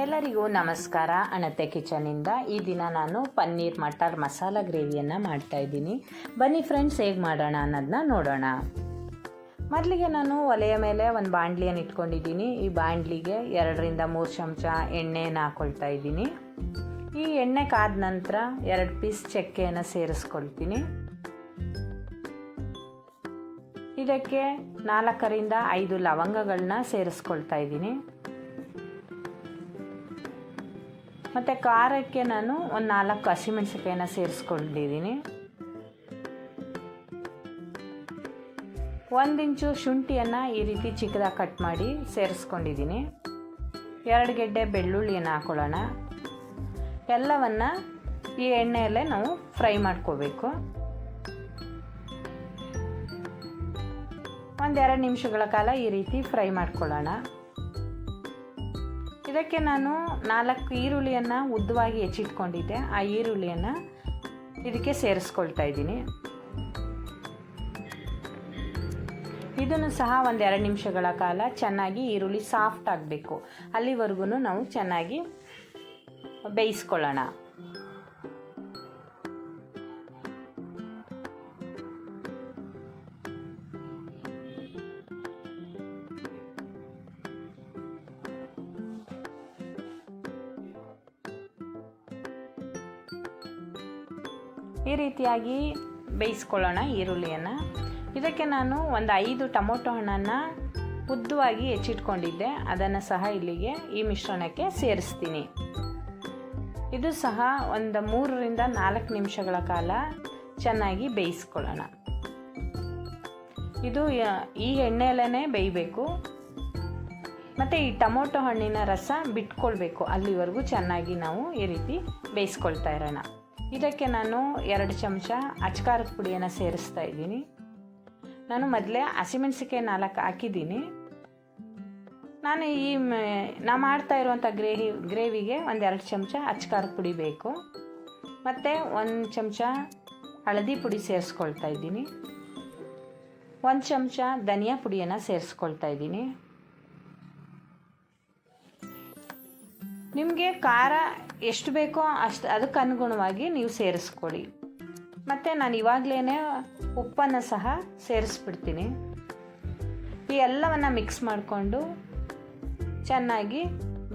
ಎಲ್ಲರಿಗೂ ನಮಸ್ಕಾರ. ಅಣತೆ ಕಿಚನಿಂದ ಈ ದಿನ ನಾನು ಪನ್ನೀರ್ ಮಟರ್ ಮಸಾಲ ಗ್ರೇವಿಯನ್ನು ಮಾಡ್ತಾಯಿದ್ದೀನಿ. ಬನ್ನಿ ಫ್ರೆಂಡ್ಸ್, ಹೇಗೆ ಮಾಡೋಣ ಅನ್ನೋದನ್ನ ನೋಡೋಣ. ಮೊದಲಿಗೆ ನಾನು ಒಲೆಯ ಮೇಲೆ ಒಂದು ಬಾಣಲಿಯನ್ನು ಇಟ್ಕೊಂಡಿದ್ದೀನಿ. ಈ ಬಾಣಲಿಗೆ 2-3 ಚಮಚ ಎಣ್ಣೆಯನ್ನು ಹಾಕ್ಕೊಳ್ತಾ ಇದ್ದೀನಿ. ಈ ಎಣ್ಣೆ ಕಾದ ನಂತರ 2 ಪೀಸ್ ಚಕ್ಕೆಯನ್ನು ಸೇರಿಸ್ಕೊಳ್ತೀನಿ. ಇದಕ್ಕೆ 4-5 ಲವಂಗಗಳನ್ನ ಸೇರಿಸ್ಕೊಳ್ತಾ ಇದ್ದೀನಿ. ಮತ್ತು ಖಾರಕ್ಕೆ ನಾನು ಒಂದು 4 ಹಸಿಮೆಣಸಿನಕಾಯಿನ ಸೇರಿಸ್ಕೊಂಡಿದ್ದೀನಿ. 1 ಇಂಚು ಶುಂಠಿಯನ್ನು ಈ ರೀತಿ ಚಿಕ್ಕದಾಗಿ ಕಟ್ ಮಾಡಿ ಸೇರಿಸ್ಕೊಂಡಿದ್ದೀನಿ. 2 ಗೆಡ್ಡೆ ಬೆಳ್ಳುಳ್ಳಿಯನ್ನು ಹಾಕೊಳ್ಳೋಣ. ಎಲ್ಲವನ್ನು ಈ ಎಣ್ಣೆಯಲ್ಲೇ ನಾವು ಫ್ರೈ ಮಾಡ್ಕೋಬೇಕು. 1-2 ನಿಮಿಷಗಳ ಕಾಲ ಈ ರೀತಿ ಫ್ರೈ ಮಾಡ್ಕೊಳ್ಳೋಣ. ಇದಕ್ಕೆ ನಾನು 4 ಈರುಳ್ಳಿಯನ್ನು ಉದ್ದವಾಗಿ ಹೆಚ್ಚಿಟ್ಕೊಂಡಿದ್ದೆ. ಆ ಈರುಳ್ಳಿಯನ್ನು ಇದಕ್ಕೆ ಸೇರಿಸ್ಕೊಳ್ತಾ ಇದ್ದೀನಿ. ಇದನ್ನು ಸಹ 1-2 ನಿಮಿಷಗಳ ಕಾಲ ಚೆನ್ನಾಗಿ ಈರುಳ್ಳಿ ಸಾಫ್ಟ್ ಆಗಬೇಕು. ಅಲ್ಲಿವರೆಗೂ ನಾವು ಚೆನ್ನಾಗಿ ಬೇಯಿಸ್ಕೊಳ್ಳೋಣ. ಈ ರೀತಿಯಾಗಿ ಬೇಯಿಸ್ಕೊಳ್ಳೋಣ ಈರುಳ್ಳಿಯನ್ನು. ಇದಕ್ಕೆ ನಾನು ಒಂದು 5 ಟೊಮೊಟೊ ಹಣ್ಣನ್ನು ಉದ್ದವಾಗಿ ಹೆಚ್ಚಿಟ್ಕೊಂಡಿದ್ದೆ. ಅದನ್ನು ಸಹ ಇಲ್ಲಿಗೆ ಈ ಮಿಶ್ರಣಕ್ಕೆ ಸೇರಿಸ್ತೀನಿ. ಇದು ಸಹ ಒಂದು 3-4 ನಿಮಿಷಗಳ ಕಾಲ ಚೆನ್ನಾಗಿ ಬೇಯಿಸ್ಕೊಳ್ಳೋಣ. ಇದು ಈ ಎಣ್ಣೆಯಲ್ಲೇ ಬೇಯಬೇಕು ಮತ್ತು ಈ ಟೊಮೊಟೊ ಹಣ್ಣಿನ ರಸ ಬಿಟ್ಕೊಳ್ಬೇಕು. ಅಲ್ಲಿವರೆಗೂ ಚೆನ್ನಾಗಿ ನಾವು ಈ ರೀತಿ ಬೇಯಿಸ್ಕೊಳ್ತಾ ಇರೋಣ. ಇದಕ್ಕೆ ನಾನು 2 ಚಮಚ ಅಚ್ಕಾರದ ಪುಡಿಯನ್ನು ಸೇರಿಸ್ತಾ ಇದ್ದೀನಿ. ನಾನು ಮೊದಲೇ ಹಸಿಮೆಣಸಿಕಾಯಿ 4 ಹಾಕಿದ್ದೀನಿ. ನಾನು ನಾ ಮಾಡ್ತಾ ಇರುವಂಥ ಗ್ರೇವಿಗೆ 1-2 ಚಮಚ ಅಚ್ಕಾರದ ಪುಡಿ ಬೇಕು. ಮತ್ತು 1 ಚಮಚ ಹಳದಿ ಪುಡಿ ಸೇರಿಸ್ಕೊಳ್ತಾ ಇದ್ದೀನಿ. 1 ಚಮಚ ಧನಿಯಾ ಪುಡಿಯನ್ನು ಸೇರಿಸ್ಕೊಳ್ತಾ ಇದ್ದೀನಿ. ನಿಮಗೆ ಖಾರ ಎಷ್ಟು ಬೇಕೋ ಅಷ್ಟು ಅದಕ್ಕೆ ಅನುಗುಣವಾಗಿ ನೀವು ಸೇರಿಸ್ಕೊಳ್ಳಿ. ಮತ್ತು ನಾನು ಇವಾಗಲೇ ಉಪ್ಪನ್ನು ಸಹ ಸೇರಿಸ್ಬಿಡ್ತೀನಿ. ಈ ಎಲ್ಲವನ್ನು ಮಿಕ್ಸ್ ಮಾಡಿಕೊಂಡು ಚೆನ್ನಾಗಿ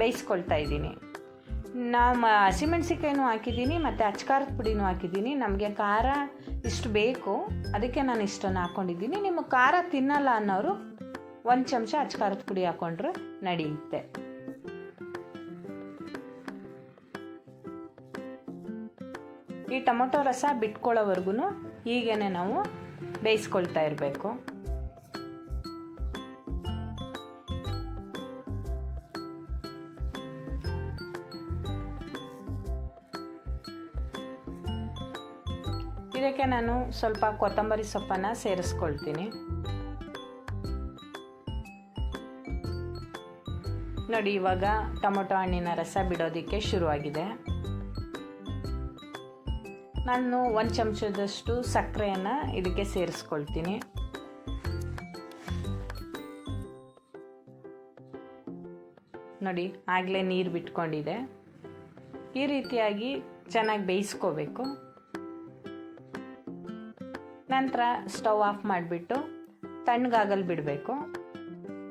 ಬೇಯಿಸ್ಕೊಳ್ತಾ ಇದ್ದೀನಿ. ನಾನು ಹಸಿಮೆಣ್ಸಿಕಾಯಿನೂ ಹಾಕಿದ್ದೀನಿ ಮತ್ತು ಅಚ್ಕಾರದ ಪುಡಿನೂ ಹಾಕಿದ್ದೀನಿ. ನಮಗೆ ಖಾರ ಇಷ್ಟು ಬೇಕು, ಅದಕ್ಕೆ ನಾನು ಇಷ್ಟನ್ನು ಹಾಕ್ಕೊಂಡಿದ್ದೀನಿ. ನಿಮಗೆ ಖಾರ ತಿನ್ನಲ್ಲ ಅನ್ನೋರು 1 ಚಮಚ ಅಚ್ಕಾರದ ಪುಡಿ ಹಾಕ್ಕೊಂಡ್ರೆ ನಡೆಯುತ್ತೆ. ಈ ಟೊಮೊಟೊ ರಸ ಬಿಟ್ಕೊಳ್ಳೋವರೆಗೂ ಹೀಗೇ ನಾವು ಬೇಯಿಸ್ಕೊಳ್ತಾ ಇರಬೇಕು. ಇದಕ್ಕೆ ನಾನು ಸ್ವಲ್ಪ ಕೊತ್ತಂಬರಿ ಸೊಪ್ಪನ್ನು ಸೇರಿಸ್ಕೊಳ್ತೀನಿ. ನೋಡಿ, ಇವಾಗ ಟೊಮೊಟೊ ಹಣ್ಣಿನ ರಸ ಬಿಡೋದಕ್ಕೆ ಶುರುವಾಗಿದೆ. ನಾನು 1 ಚಮಚದಷ್ಟು ಸಕ್ಕರೆಯನ್ನು ಇದಕ್ಕೆ ಸೇರಿಸ್ಕೊಳ್ತೀನಿ. ನೋಡಿ, ಆಗಲೇ ನೀರು ಬಿಟ್ಕೊಂಡಿದೆ. ಈ ರೀತಿಯಾಗಿ ಚೆನ್ನಾಗಿ ಬೇಯಿಸ್ಕೋಬೇಕು. ನಂತರ ಸ್ಟವ್ ಆಫ್ ಮಾಡಿಬಿಟ್ಟು ತಣ್ಣಗಾಗಲು ಬಿಡಬೇಕು.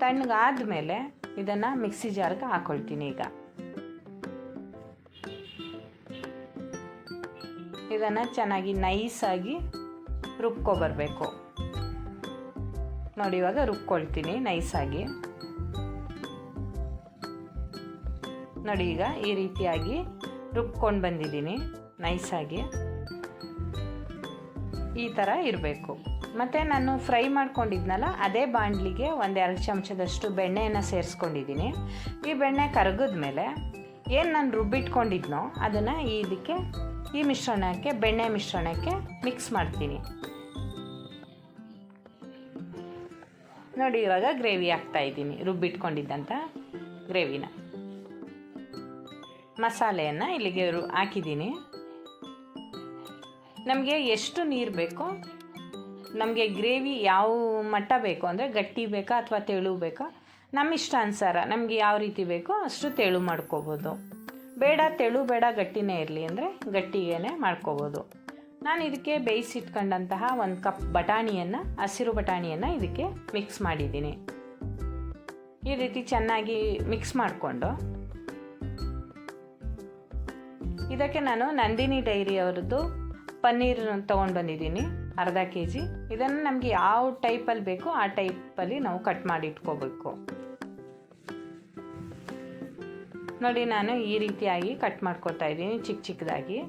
ತಣ್ಣಗಾದ ಮೇಲೆ ಇದನ್ನು ಮಿಕ್ಸಿ ಜಾರ್ಗೆ ಹಾಕ್ಕೊಳ್ತೀನಿ. ಈಗ ಇದನ್ನು ಚೆನ್ನಾಗಿ ನೈಸಾಗಿ ರುಬ್ಕೊಬರಬೇಕು. ನೋಡಿ, ಇವಾಗ ರುಬ್ಕೊಳ್ತೀನಿ ನೈಸಾಗಿ. ನೋಡಿ, ಈಗ ಈ ರೀತಿಯಾಗಿ ರುಬ್ಕೊಂಡು ಬಂದಿದ್ದೀನಿ ನೈಸಾಗಿ. ಈ ಥರ ಇರಬೇಕು. ಮತ್ತು ನಾನು ಫ್ರೈ ಮಾಡ್ಕೊಂಡಿದ್ನಲ್ಲ, ಅದೇ ಬಾಣಲಿಗೆ 1-2 ಚಮಚದಷ್ಟು ಬೆಣ್ಣೆಯನ್ನು ಸೇರಿಸ್ಕೊಂಡಿದ್ದೀನಿ. ಈ ಬೆಣ್ಣೆ ಕರಗಿದ ಮೇಲೆ ಏನು ನಾನು ರುಬ್ಬಿಟ್ಕೊಂಡಿದ್ನೋ ಅದನ್ನು ಈ ಮಿಶ್ರಣಕ್ಕೆ, ಬೆಣ್ಣೆ ಮಿಶ್ರಣಕ್ಕೆ ಮಿಕ್ಸ್ ಮಾಡ್ತೀನಿ. ನೋಡಿ, ಇವಾಗ ಗ್ರೇವಿ ಹಾಕ್ತಾಯಿದ್ದೀನಿ. ರುಬ್ಬಿಟ್ಕೊಂಡಿದ್ದಂಥ ಗ್ರೇವಿನ ಮಸಾಲೆಯನ್ನು ಇಲ್ಲಿಗೆ ಹಾಕಿದ್ದೀನಿ. ನಮಗೆ ಎಷ್ಟು ನೀರು ಬೇಕೋ, ನಮಗೆ ಗ್ರೇವಿ ಯಾವ ಮಟ್ಟ ಬೇಕು ಅಂದರೆ ಗಟ್ಟಿ ಬೇಕಾ ಅಥವಾ ತೆಳು ಬೇಕಾ ನಮ್ಮ ಇಷ್ಟಾನುಸಾರ ನಮಗೆ ಯಾವ ರೀತಿ ಬೇಕೋ ಅಷ್ಟು ತೆಳು ಮಾಡ್ಕೋಬೋದು. ಬೇಡ ತೆಳು ಬೇಡ ಗಟ್ಟಿನೇ ಇರಲಿ ಅಂದರೆ ಗಟ್ಟಿಗೇ ಮಾಡ್ಕೋಬೋದು. ನಾನು ಇದಕ್ಕೆ ಬೇಯಿಸಿಟ್ಕೊಂಡಂತಹ 1 ಕಪ್ ಬಟಾಣಿಯನ್ನು, ಹಸಿರು ಬಟಾಣಿಯನ್ನು ಇದಕ್ಕೆ ಮಿಕ್ಸ್ ಮಾಡಿದ್ದೀನಿ. ಈ ರೀತಿ ಚೆನ್ನಾಗಿ ಮಿಕ್ಸ್ ಮಾಡಿಕೊಂಡು ಇದಕ್ಕೆ ನಾನು ನಂದಿನಿ ಡೈರಿ ಅವರದ್ದು ಪನ್ನೀರ್ ತೊಗೊಂಡು ಬಂದಿದ್ದೀನಿ, ಅರ್ಧ kg. ಇದನ್ನು ನಮಗೆ ಯಾವ ಟೈಪಲ್ಲಿ ಬೇಕೋ ಆ ಟೈಪಲ್ಲಿ ನಾವು ಕಟ್ ಮಾಡಿ ಇಟ್ಕೋಬೇಕು. ನೋಡಿ, ನಾನು ಈ ರೀತಿಯಾಗಿ ಕಟ್ ಮಾಡ್ಕೊತಾ ಇದ್ದೀನಿ ಚಿಕ್ಕ ಚಿಕ್ಕದಾಗಿ.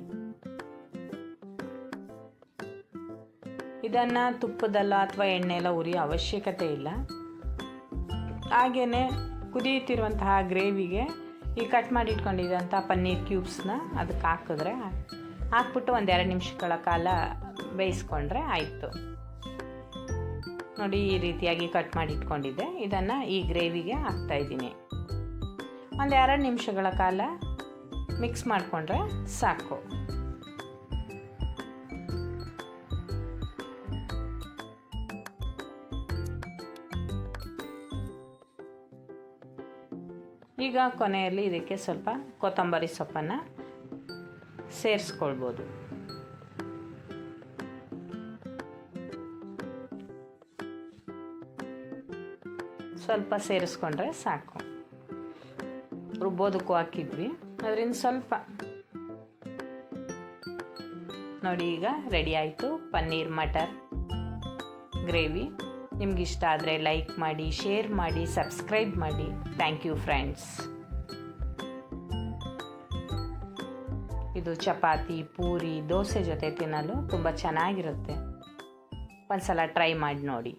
ಇದನ್ನು ತುಪ್ಪದಲ್ಲ ಅಥವಾ ಎಣ್ಣೆಲ್ಲ ಉರಿಯೋ ಅವಶ್ಯಕತೆ ಇಲ್ಲ. ಹಾಗೆಯೇ ಕುದಿಯುತ್ತಿರುವಂತಹ ಗ್ರೇವಿಗೆ ಈ ಕಟ್ ಮಾಡಿ ಇಟ್ಕೊಂಡಿದ್ದಂಥ ಪನ್ನೀರ್ ಕ್ಯೂಬ್ಸ್ನ ಅದಕ್ಕೆ ಹಾಕ್ಬಿಟ್ಟು 1-2 ನಿಮಿಷಗಳ ಕಾಲ ಬೇಯಿಸ್ಕೊಂಡ್ರೆ ಆಯಿತು. ನೋಡಿ, ಈ ರೀತಿಯಾಗಿ ಕಟ್ ಮಾಡಿ ಇಟ್ಕೊಂಡಿದ್ದೆ. ಇದನ್ನು ಈ ಗ್ರೇವಿಗೆ ಹಾಕ್ತಾಯಿದ್ದೀನಿ. 1-2 ನಿಮಿಷಗಳ ಕಾಲ ಮಿಕ್ಸ್ ಮಾಡಿಕೊಂಡ್ರೆ ಸಾಕು. ಈಗ ಕೊನೆಯಲ್ಲಿ ಇದಕ್ಕೆ ಸ್ವಲ್ಪ ಕೊತ್ತಂಬರಿ ಸೊಪ್ಪನ್ನು ಸೇರಿಸ್ಕೊಳ್ಬೋದು. ಸ್ವಲ್ಪ ಸೇರಿಸ್ಕೊಂಡ್ರೆ ಸಾಕು. ರುಬ್ಬೋದಕ್ಕೂ ಹಾಕಿದ್ವಿ, ಅದರಿಂದ ಸ್ವಲ್ಪ. ನೋಡಿ, ಈಗ ರೆಡಿ ಆಯಿತು ಪನ್ನೀರ್ ಮಟರ್ ಗ್ರೇವಿ. ನಿಮಗಿಷ್ಟ ಆದರೆ ಲೈಕ್ ಮಾಡಿ, ಶೇರ್ ಮಾಡಿ, ಸಬ್ಸ್ಕ್ರೈಬ್ ಮಾಡಿ. Thank you friends. ಇದು ಚಪಾತಿ, ಪೂರಿ, ದೋಸೆ ಜೊತೆ ತಿನ್ನಲು ತುಂಬ ಚೆನ್ನಾಗಿರುತ್ತೆ. ಒಂದ್ಸಲ ಟ್ರೈ ಮಾಡಿ ನೋಡಿ.